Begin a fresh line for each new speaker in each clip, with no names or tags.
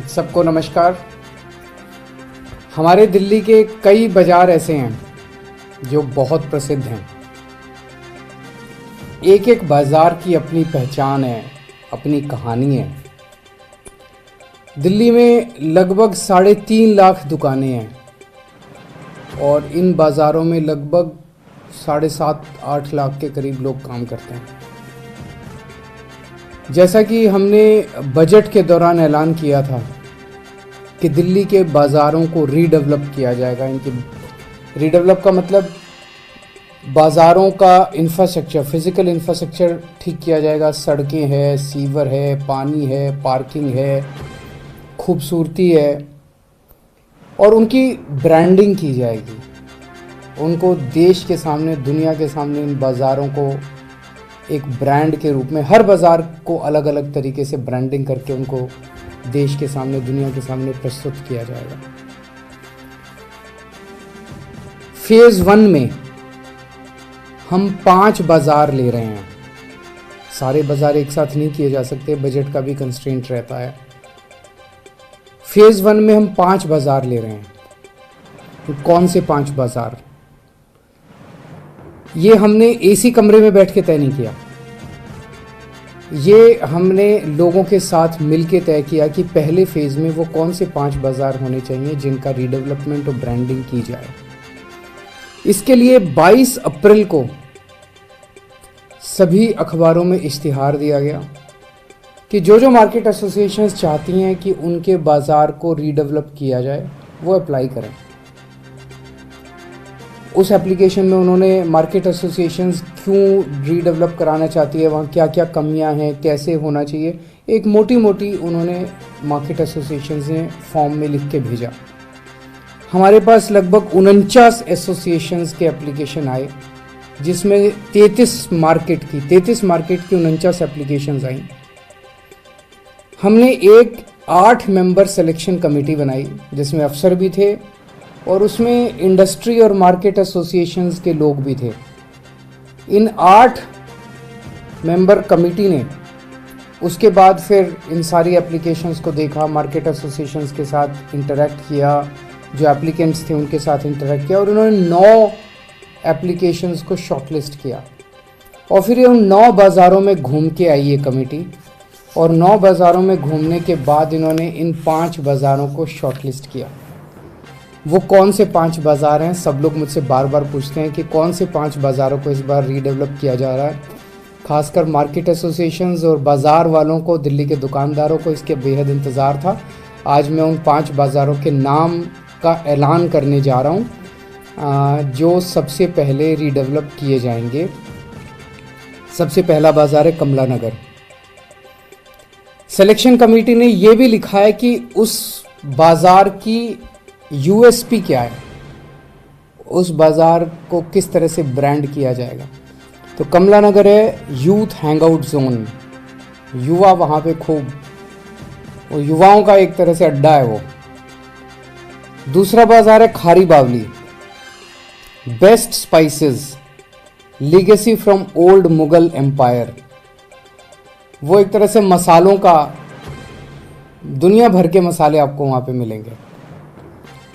सबको नमस्कार। हमारे दिल्ली के कई बाजार ऐसे हैं जो बहुत प्रसिद्ध हैं। एक एक बाजार की अपनी पहचान है, अपनी कहानी है। दिल्ली में लगभग 3.5 लाख दुकानें हैं और इन बाज़ारों में लगभग 7.5-8 लाख के करीब लोग काम करते हैं। जैसा कि हमने बजट के दौरान ऐलान किया था कि दिल्ली के बाज़ारों को रीडेवलप किया जाएगा। इनकी रीडेवलप का मतलब बाज़ारों का इंफ्रास्ट्रक्चर, फिज़िकल इंफ्रास्ट्रक्चर ठीक किया जाएगा। सड़कें हैं, सीवर है, पानी है, पार्किंग है, खूबसूरती है और उनकी ब्रांडिंग की जाएगी। उनको देश के सामने, दुनिया के सामने इन बाज़ारों को एक ब्रांड के रूप में, हर बाज़ार को अलग अलग तरीके से ब्रांडिंग करके उनको देश के सामने, दुनिया के सामने प्रस्तुत किया जाएगा। फेज़ 1 में हम 5 बाज़ार ले रहे हैं। सारे बाज़ार एक साथ नहीं किए जा सकते, बजट का भी कंस्ट्रेंट रहता है। फेज़ 1 में हम 5 बाज़ार ले रहे हैं। तो कौन से 5 बाज़ार? ये हमने एसी कमरे में बैठ के तय नहीं किया। ये हमने लोगों के साथ मिलके तय किया कि पहले फेज़ में वो कौन से 5 बाज़ार होने चाहिए जिनका रीडेवलपमेंट और ब्रांडिंग की जाए। इसके लिए 22 अप्रैल को सभी अखबारों में इश्तिहार दिया गया कि जो मार्केट एसोसिएशंस चाहती हैं कि उनके बाज़ार को रीडेवलप किया जाए वो अप्लाई करें। उस एप्लीकेशन में उन्होंने मार्केट एसोसिएशंस क्यों रीडेवलप कराना चाहती है, वहाँ क्या क्या कमियां हैं, कैसे होना चाहिए, एक मोटी उन्होंने मार्केट एसोसिएशंस ने फॉर्म में लिख के भेजा। हमारे पास लगभग 49 एसोसिएशंस के एप्लीकेशन आए, जिसमें 33 मार्केट की 49 एप्लीकेशंस आई। हमने एक 8 मेंबर सिलेक्शन कमेटी बनाई जिसमें अफसर भी थे और उसमें इंडस्ट्री और मार्केट एसोसिएशंस के लोग भी थे। इन 8 मेंबर कमेटी ने उसके बाद फिर इन सारी एप्लीकेशंस को देखा, मार्केट एसोसिएशंस के साथ इंटरेक्ट किया, जो एप्लीकेंट्स थे उनके साथ इंटरेक्ट किया और उन्होंने 9 एप्लीकेशंस को शॉर्टलिस्ट किया। और फिर उन 9 बाज़ारों में घूम के आई ये कमेटी और 9 बाज़ारों में घूमने के बाद इन्होंने इन 5 बाज़ारों को शॉर्टलिस्ट किया। वो कौन से 5 बाज़ार हैं? सब लोग मुझसे बार बार पूछते हैं कि कौन से 5 बाज़ारों को इस बार रीडेवलप किया जा रहा है। खासकर मार्केट एसोसिएशंस और बाज़ार वालों को, दिल्ली के दुकानदारों को इसके बेहद इंतज़ार था। आज मैं उन 5 बाज़ारों के नाम का ऐलान करने जा रहा हूँ जो सबसे पहले रीडेवलप किए जाएंगे। सबसे पहला बाज़ार है कमला नगर। सिलेक्शन कमेटी ने यह भी लिखा है कि उस बाज़ार की यूएसपी क्या है, उस बाज़ार को किस तरह से ब्रांड किया जाएगा। तो कमला नगर है यूथ हैंगआउट जोन, युवा वहाँ पे खूब, वो युवाओं का एक तरह से अड्डा है वो। दूसरा बाज़ार है Khari Baoli, best spices, legacy from old Mughal empire. वो एक तरह से मसालों का, दुनिया भर के मसाले आपको वहाँ पे मिलेंगे।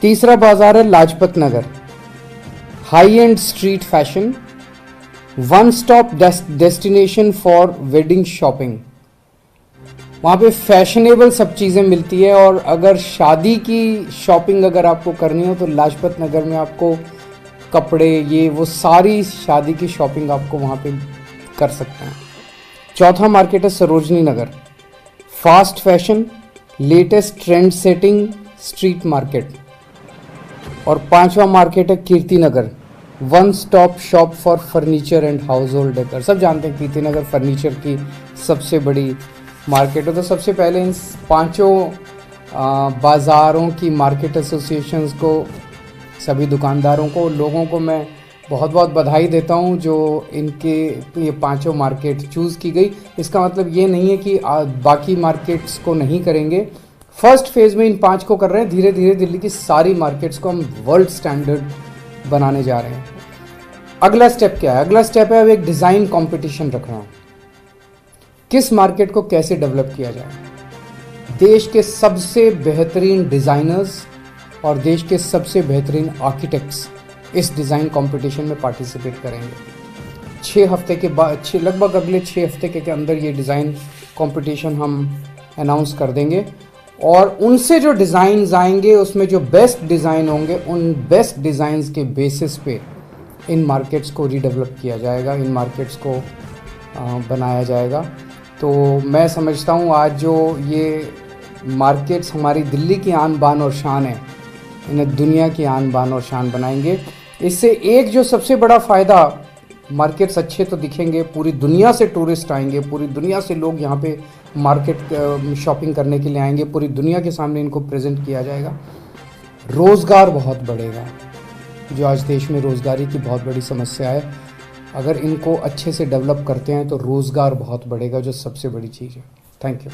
तीसरा बाज़ार है Lajpat Nagar, high and street fashion, one stop destination for wedding shopping. वहाँ पे फैशनेबल सब चीज़ें मिलती है और अगर शादी की शॉपिंग अगर आपको करनी हो तो लाजपत नगर में आपको कपड़े, ये वो सारी शादी की शॉपिंग आपको वहाँ पे कर सकते हैं। चौथा मार्केट है Sarojini Nagar, fast fashion, latest trend setting street market. और 5वां मार्केट है Kirti Nagar, one stop shop for furniture and household decor. सब जानते हैं कीर्ति नगर फर्नीचर की सबसे बड़ी मार्केट है। तो सबसे पहले इन 5 बाज़ारों की मार्केट एसोसिएशंस को, सभी दुकानदारों को, लोगों को मैं बहुत बहुत बधाई देता हूं जो इनके ये 5 मार्केट चूज़ की गई। इसका मतलब ये नहीं है कि बाकी मार्केट्स को नहीं करेंगे। फर्स्ट फेज़ में इन 5 को कर रहे हैं, धीरे धीरे दिल्ली की सारी मार्केट्स को हम वर्ल्ड स्टैंडर्ड बनाने जा रहे हैं। अगला स्टेप क्या है? अगला स्टेप है अब एक डिज़ाइन कंपटीशन रखना। किस मार्केट को कैसे डेवलप किया जाए? देश के सबसे बेहतरीन डिज़ाइनर्स और देश के सबसे बेहतरीन आर्किटेक्ट्स इस डिज़ाइन कंपटीशन में पार्टिसिपेट करेंगे। 6 हफ्ते के बाद, लगभग अगले 6 हफ्ते के अंदर ये डिज़ाइन कंपटीशन हम अनाउंस कर देंगे और उनसे जो डिज़ाइंस आएंगे उसमें जो बेस्ट डिज़ाइन होंगे, उन बेस्ट डिज़ाइंस के बेसिस पे इन मार्केट्स को रीडेवलप किया जाएगा, इन मार्केट्स को बनाया जाएगा। तो मैं समझता हूँ आज जो ये मार्केट्स हमारी दिल्ली की आन बान और शान है, इन्हें दुनिया की आन बान और शान बनाएंगे। इससे एक जो सबसे बड़ा फ़ायदा, मार्केट्स अच्छे तो दिखेंगे, पूरी दुनिया से टूरिस्ट आएंगे, पूरी दुनिया से लोग यहाँ पे मार्केट शॉपिंग करने के लिए आएंगे, पूरी दुनिया के सामने इनको प्रेजेंट किया जाएगा। रोज़गार बहुत बढ़ेगा, जो आज देश में रोज़गारी की बहुत बड़ी समस्या है, अगर इनको अच्छे से डेवलप करते हैं तो रोज़गार बहुत बढ़ेगा, जो सबसे बड़ी चीज़ है। Thank you.